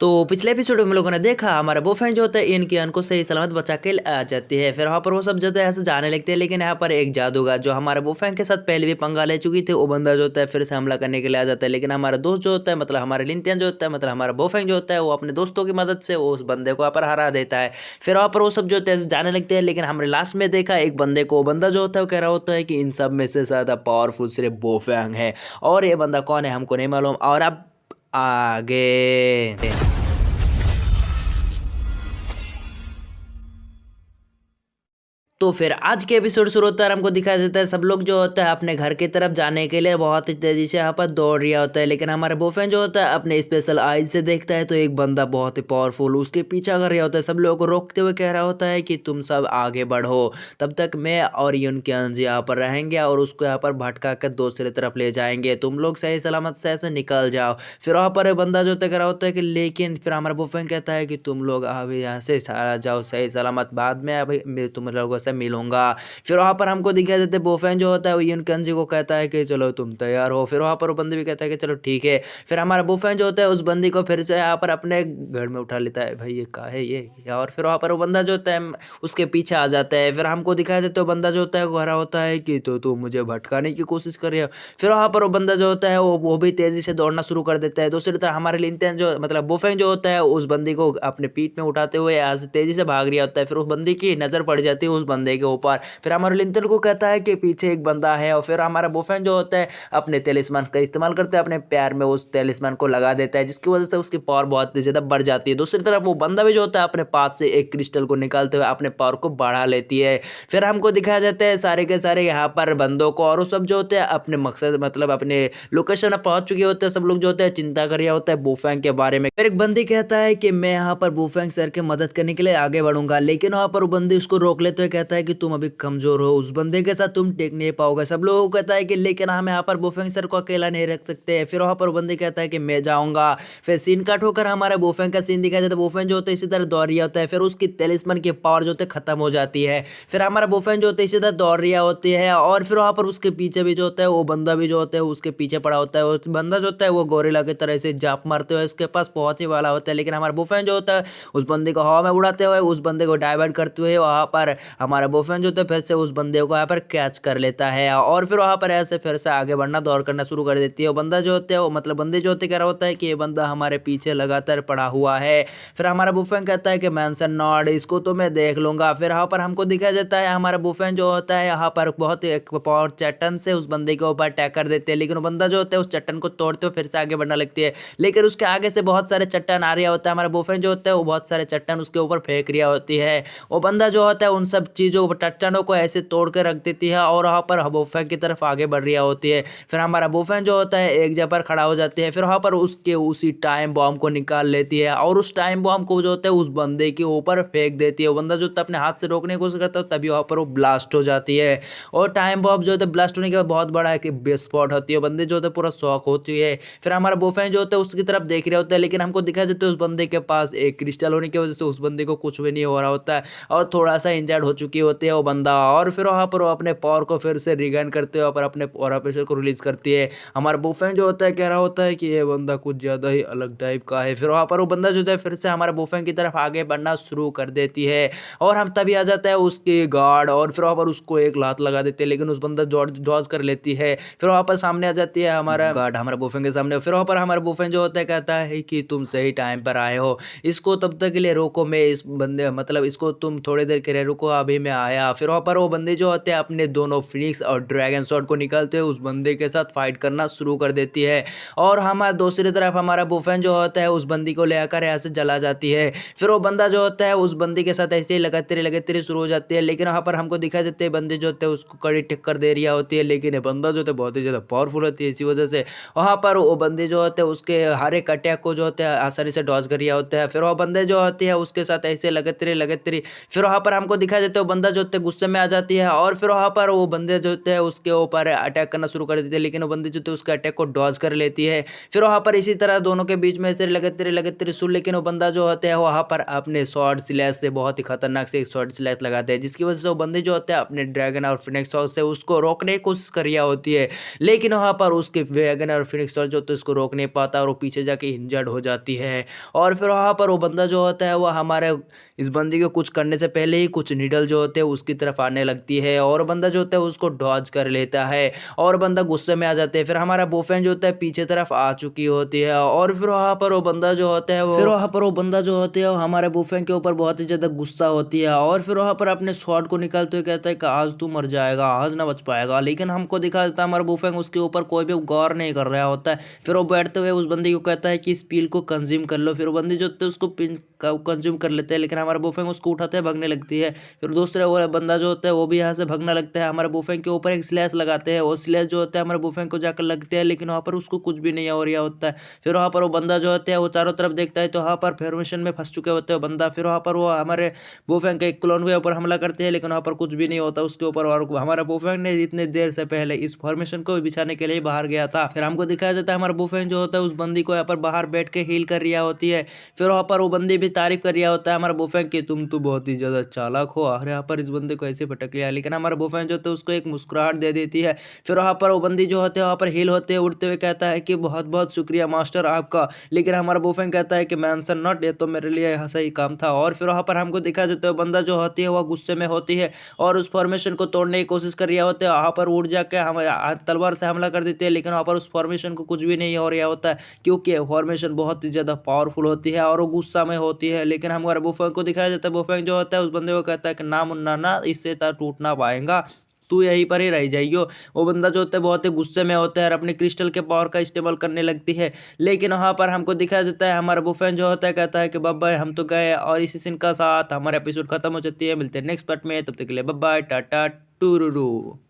तो पिछले एपिसोड में हम लोगों ने देखा हमारा बॉयफ्रेंड जो होता है इनकी अन को सही सलामत बचा के आ जाती है। फिर वहाँ पर वो सब जो है ऐसे जाने लगते हैं, लेकिन यहाँ पर एक जादूगर जो हमारे बॉयफ्रेंड के साथ पहले भी पंगा ले चुकी थी, वो बंदा जो होता है फिर से हमला करने के लिए आ जाता है। लेकिन हमारा दोस्त जो होता है मतलब हमारे लिंटियन जो होता है मतलब हमारा बॉयफ्रेंड जो होता है वो अपने दोस्तों की मदद से वो उस बंदे को वहाँ पर हरा देता है। फिर वहाँ पर वो सब जो होता है जाने लगते हैं, लेकिन हमने लास्ट में देखा एक बंदे को, वो बंदा जो होता है वो कह रहा होता है कि इन सब में से ज्यादा पावरफुल सिर्फ बॉयफ्रेंड है। और ये बंदा कौन है हमको नहीं मालूम। और अब आगे तो फिर आज के एपिसोड शुरू होता है और हमको दिखाया जाता है सब लोग जो होता है अपने घर की तरफ जाने के लिए बहुत ही तेजी से यहाँ पर दौड़ रहा होता है। लेकिन हमारे बॉयफ्रेंड जो होता है अपने स्पेशल आइज से देखता है तो एक बंदा बहुत ही पावरफुल उसके पीछा कर रहा होता है, सब लोगों को रोकते हुए कह रहा होता है कि तुम सब आगे बढ़ो, तब तक मैं और यूनकियंस यहाँ पर रहेंगे और उसको यहाँ पर भटका कर दूसरी तरफ ले जाएंगे, तुम लोग सही सलामत से ऐसे निकल जाओ। फिर वहाँ पर बंदा जो होता है कह रहा होता है कि लेकिन फिर हमारा बॉयफ्रेंड कहता है कि तुम लोग अभी यहाँ से सारा जाओ सही सलामत, बाद में अभी मैं तुम लोगों से मिलूंगा। फिर वहाँ पर हमको दिखाई देते बॉयफ्रेंड जो होता है वो यूनकन जी को कहता है कि चलो तुम तैयार हो। फिर वहाँ पर वो बंदे भी कहता है कि चलो ठीक है। फिर हमारा बॉयफ्रेंड जो होता है उस बंदी को फिर से यहाँ पर अपने घर में उठा लेता है, भाई ये का है ये। और फिर वहाँ पर वो बंदा जो होता है उसके पीछे आ जाता है। फिर हमको दिखाया देते वो बंदा जो होता है वो कह रहा होता है कि तो तू मुझे भटकाने की कोशिश कर रही हो। फिर वहाँ पर वो बंदा जो होता है वो भी तेजी से दौड़ना शुरू कर देता है। दूसरी तरफ हमारे लिंटन जो मतलब बॉयफ्रेंड जो होता है उस बंदी को अपने पीठ में उठाते हुए यहाँ से तेजी से भाग रहा होता है। फिर उस बंदी की नजर पड़ जाती है उस बंदे के ऊपर। फिर हमारे लिंटन को कहता है कि पीछे एक बंदा है। और फिर हमारा बॉयफ्रेंड जो होता है अपने टेलिस्मान का इस्तेमाल करते हैं, अपने पैर में उस टेलिस्मान को लगा देता है, जिसकी वजह से उसकी पावर बहुत ज्यादा बढ़ जाती है। दूसरी तरफ वो बंदा भी जो होता है अपने पास से एक क्रिस्टल को निकालते हुए अपने पावर को बढ़ा लेती है। फिर हमको दिखाया जाता है सारे के सारे यहाँ पर बंदों को, और वो सब जो होते हैं अपने मकसद मतलब अपने लोकेशन पर पहुंच चुके होते हैं। सब लोग जो होते हैं चिंता कर रहा होता है बूफैंग के बारे में। फिर एक बंदी कहता है कि मैं यहाँ पर बूफैंग सर की मदद करने के लिए आगे बढ़ूंगा, लेकिन वहाँ पर वो बंदी उसको रोक लेते हुए कहता है कि तुम अभी कमजोर हो, उस बंदे के साथ तुम टेक नहीं पाओगे। सब लोगों को कहता है कि लेकिन हम यहाँ पर बूफैंग सर को अकेला नहीं रख सकते। फिर वहाँ पर वो बंदी कहता है कि मैं जाऊंगा। फिर सीन कट होकर हमारे बूफैंग का सीन दिखाया जाता है। बूफैंग जो होता है इसी तरह दौड़ रहा होता है, फिर उसकी टेलिस्मन की पावर जो होती है खत्म हो जाती है। फिर हमारा बूफैंग जो होता है इसी तरह दौड़ रहा होती है, और फिर वहाँ पर उसके पीछे भी जो होता है वो बंदा भी जो होता है उसके पीछे पड़ा होता है। और बंदा जो होता है वो गोरिल्ला की तरह से जाप मारते हुए उसके पास पहुंचने वाला होता है, लेकिन हमारा बूफैंग जो होता है उस बंदे को हवा में उड़ाते हुए उस बंदे को डाइवर्ट करते हुए वहाँ पर हमारा बॉयफ्रेंड जो होता है फिर से उस बंदे को यहाँ पर कैच कर लेता है। और फिर वहाँ पर ऐसे फिर से आगे बढ़ना दौड़ करना शुरू कर देती है। वो बंदा जो होता है वो मतलब बंदे जो होते हैं कह रहा होता है कि ये बंदा हमारे पीछे लगातार पड़ा हुआ है। फिर हमारा बॉयफ्रेंड कहता है कि मेंशन नॉट, इसको तो मैं देख लूंगा। फिर यहाँ पर हमको दिखाया जाता है हमारा बॉयफ्रेंड जो होता है यहाँ पर बहुत एक पावर चट्टान से उस बंदे के ऊपर अटैक कर देते हैं, लेकिन वो बंदा जो होता है उस चट्टान को तोड़ते हुए फिर से आगे बढ़ना लगती है। लेकिन उसके आगे से बहुत सारे चट्टान आ रहा होता है। हमारा बॉयफ्रेंड जो होता है वो बहुत सारे चट्टान उसके ऊपर फेंक रहा होती है। वो बंदा जो होता है उन सब चीज़ों को चट्टानों को ऐसे तोड़ कर रख देती है और वहाँ पर बूफैंग की तरफ आगे बढ़ रही होती है। फिर हमारा बूफैंग जो होता है एक जगह पर खड़ा हो जाती है। फिर वहाँ पर उसके उसी टाइम बॉम्ब को निकाल लेती है और उस टाइम बॉम्ब को जो होता है उस बंदे के ऊपर फेंक देती है। वो बंदा जो होता है अपने हाथ से रोकने की कोशिश करता है तभी वहाँ पर वो ब्लास्ट हो जाती है। और टाइम बॉम्ब जो होता है ब्लास्ट होने के बाद बहुत बड़ा एक स्पॉट होती है, बंदे जो होते हैं पूरा शॉक होती है। फिर हमारा बूफैंग जो होता है उसकी तरफ देख रहा होता है, लेकिन हमको दिखाया जाता है उस बंदे के पास एक क्रिस्टल होने की वजह से उस बंदे को कुछ भी नहीं हो रहा होता है और थोड़ा सा इंजर्ड हो चुकी होती है वो बंदा। और फिर वहाँ पर वो अपने पावर को फिर से रिगेन करते हुए पर अपने पावर प्रेशर को रिलीज करती है। हमारा बूफैंग जो होता है कह रहा होता है कि ये बंदा कुछ ज़्यादा ही अलग टाइप का है। फिर वहाँ पर वो बंदा जो होता है फिर से हमारे बूफैंग की तरफ आगे बढ़ना शुरू कर देती है और हम तभी आ जाता है उसके गार्ड और फिर वहाँ पर उसको एक लात लगा देते हैं, लेकिन उस बंदा जॉज कर लेती है। फिर वहाँ पर सामने आ जाती है हमारा गार्ड हमारा बूफैंग के सामने। फिर वहाँ पर हमारा बूफैंग जो होता है कहता है कि तुम सही टाइम पर आए हो, इसको तब तक के लिए रोको, मैं इस बंदे मतलब इसको तुम थोड़ी देर के लिए रुको, अभी मैं आया। फिर वहाँ पर वो बंदे जो होते हैं अपने दोनों फिनिक्स और ड्रैगन शॉट को निकालते हुए उस बंदे के साथ फाइट करना शुरू कर देती है। और हमारा दूसरी तरफ हमारा बूफैंग जो होता है उस बंदी को लेकर यहाँ से जला जाती है। फिर वो बंदा जो होता है उस बंदी के साथ ऐसे ही लगातार शुरू हो जाती है, लेकिन वहाँ पर हमको दिखा जाते हैं बंदे जो होते हैं उसको कड़ी टक्कर दे रही होती है, लेकिन ये बंदा जो होता है बहुत ही ज़्यादा पावरफुल होती है। इसी वजह से वहाँ पर वो बंदे जो होते हैं उसके हर एक अटैक को जो होते हैं आसानी से डॉज कर रहा होता है। फिर वो बंदे जो होते हैं उसके साथ ऐसे लगातार फिर वहाँ पर हमको दिखा जाता है वो बंदा जो होता है गुस्से में आ जाती है और फिर वहाँ पर वो बंदे जो होते हैं उसके ऊपर अटैक करना शुरू कर देते हैं, लेकिन वो बंदी जो होती है उसके अटैक को डॉज कर लेती है। फिर वहाँ पर इसी तरह दोनों के बीच में ऐसे लगातार रसूल, लेकिन वो बंदा जो होता है वहाँ पर अपने शॉर्ट स्लैश से बहुत ही खतरनाक से एक शॉर्ट स्लैश लगाते हैं, जिसकी वजह से वो बंदी जो होता है अपने ड्रैगन और फिनिक्स शॉट से उसको रोकने की कोशिश कर रही होती है, लेकिन वहाँ पर उसके ड्रैगन और फिनिक्स शॉट जो होता है उसको रोक नहीं पाता और वो पीछे जाके इंजर्ड हो जाती है। और फिर वहाँ पर वो बंदा जो होता है वो हमारे इस बंदी को कुछ करने से पहले ही कुछ नीडल जो होते हैं उसकी तरफ आने लगती है और बंदा जो होता है उसको डॉज कर लेता है और बंदा गुस्से में आ जाते हैं। फिर हमारा बोफेन जो होता है पीछे तरफ आ चुकी होती है और फिर वहाँ पर वो बंदा जो होता है वो हमारे बोफेन के ऊपर बहुत ही ज़्यादा गुस्सा होती है और फिर वहाँ पर अपने शॉट को निकालते हुए कहता है कि आज तू मर जाएगा, आज ना बच पाएगा, लेकिन हमको दिखा देता है हमारा बोफेन उसके ऊपर कोई भी गौर नहीं कर रहा होता है। फिर वो बैठते हुए उस बंदी को कहता है कि इस पील को कंज्यूम कर लो। फिर वो बंदी जो होती है उसको कंज्यूम कर लेते हैं, लेकिन हमारा बोफेंग उसको उठाते हैं, भागने लगती है। फिर दूसरा वो बंदा जो होता है वो भी यहाँ से भागने लगता है, हमारे बोफेंग के ऊपर एक स्लैश लगाते हैं, वो स्लैश जो होता है हमारे बोफेंग को जाकर लगते हैं, लेकिन वहाँ पर उसको कुछ भी नहीं हो रहा होता है। फिर वहाँ पर वो बंदा जो होता है वो चारों तरफ देखता है तो वहाँ पर फॉर्मेशन में फंस चुके होते हैं बंदा। फिर वहाँ पर वो हमारे बोफेंग के एक क्लोन के ऊपर हमला करते हैं, लेकिन वहाँ पर कुछ भी नहीं होता उसके ऊपर, और हमारा बोफेंग ने इतने देर से पहले इस फॉर्मेशन को बिछाने के लिए बाहर गया था। फिर हमको दिखाया जाता है हमारा बोफेंग जो होता है उस बंदी को यहाँ पर बाहर बैठ के हील कर रहा होती है। फिर वहाँ पर वो बंदी भी तारीफ कर रहा होता है हमारा बोफेंग कि तुम तो बहुत ही ज़्यादा चालाक हो, और यहाँ पर इस बंदे को ऐसे भटक लिया, लेकिन हमारा बोफेंग जो होता है उसको एक मुस्कुराहट दे देती है। फिर वहाँ पर वो बंदी जो होते हैं वहाँ पर हील होते उड़ते हुए कहता है कि बहुत बहुत शुक्रिया मास्टर आपका, लेकिन हमारा बोफेंग कहता है कि मेंशन नॉट, ये तो मेरे लिए यहाँ सही काम था। और फिर वहाँ पर हमको दिखा देता है बंदा जो होती है वह गुस्से में होती है और उस फॉर्मेशन को तोड़ने की कोशिश कर रहा होता है, वहाँ पर उड़ जाके हम तलवार से हमला कर देते हैं, लेकिन वहाँ पर उस फॉर्मेशन को कुछ भी नहीं हो रहा होता है, क्योंकि फॉर्मेशन बहुत ही ज़्यादा पावरफुल होती है और वो गुस्सा में होती है। लेकिन हमारे बोफेंग को दिखाया जाता है, बोफेंग जो होता है उस बंदे को कहता है कि ना मुन्ना ना, इससे तो टूट ना पाएगा, तू यहीं पर ही रह जाइयो। वो बंदा जो होता है बहुत ही गुस्से में होता है और अपने क्रिस्टल के पावर का इस्तेमाल करने लगती है, लेकिन वहाँ पर हमको दिखा देता है हमारा बुफेन जो होता है कहता है कि बाय हम तो गए, और इसी सीन का साथ हमारा एपिसोड खत्म हो जाती है। मिलते हैं नेक्स्ट पार्ट में, तब तक के लिए बाय टाटा टूरूरू।